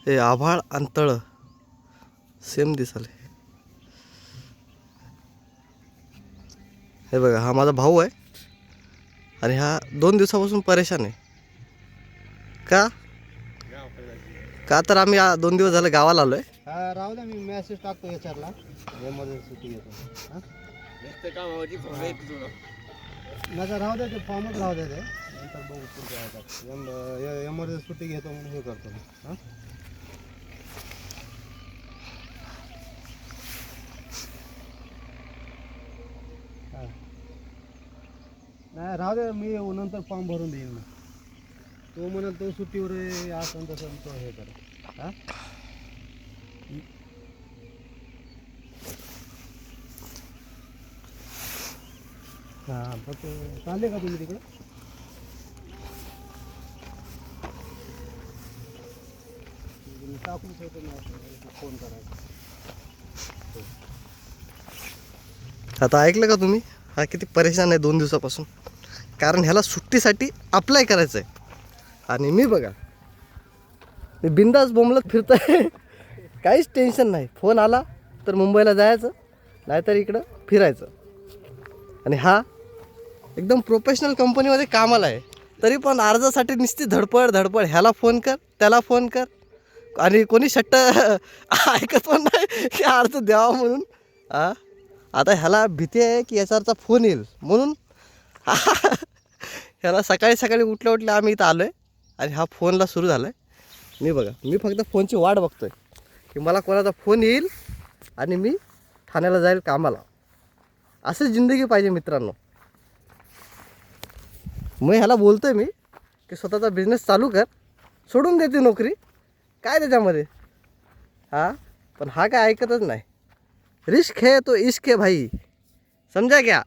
हे आभाळ अंतळ सेम दिसाले. हे बघा, हा माझा भाऊ आहे आणि हा 2 दिवसापासून परेशान आहे. का का तर आम्ही 2 दिवस झाले गावाला आलोय. हा राहू द्या, मी मेसेज टाकतो एचआरला, एमर्जन्सी सुट्टी घेतो. हां माझा राहू द्या, ते फॉर्मच राहू द्या, ते नंतर बघू पुढच्या एमर्जन्सी सुट्टी घेतो म्हणून हे करतो मी. हां नाही राहू द्या, मी नंतर फॉर्म भरून देईन. मग तो म्हणाल तो सुट्टीवर आहे, असं तसं तो हे करा. हां हां फक्त चालले का तुम्ही तिकडं? टाकून ठेवतो मी, फोन करायचा. आता ऐकलं का तुम्ही? हा किती परेशान आहे 2 दिवसापासून. कारण ह्याला सुट्टीसाठी अप्लाय करायचं आहे. आणि मी बघा, मी बिंदास बोंबलत फिरतोय. काहीच टेन्शन नाही. फोन आला तर मुंबईला जायचं, नाहीतर इकडं फिरायचं. आणि हा एकदम प्रोफेशनल कंपनीमध्ये कामाला आहे, तरी पण अर्जासाठी नुसती धडपड धडपड. ह्याला फोन कर, त्याला फोन कर, आणि कोणी शट्ट ऐकत पण नाही की अर्ज द्यावा म्हणून. आता ह्याला भीती आहे की याच्यावरचा फोन येईल म्हणून. ह्याला सकाळी सकाळी उठल्या उठल्या आम्ही इथं आलो आहे आणि हा फोनला सुरू झाला आहे. मी बघा, मी फक्त फोनची वाट बघतोय की मला कोणाचा फोन येईल आणि मी ठाण्याला जाईल कामाला. असं जिंदगी पाहिजे मित्रांनो. मग ह्याला बोलतोय मी की स्वतःचा बिझनेस चालू कर, सोडून देते नोकरी, काय त्याच्यामध्ये. पण हा काय ऐकतच नाही. रिस्क है तो इश्क है भाई, समझा क्या.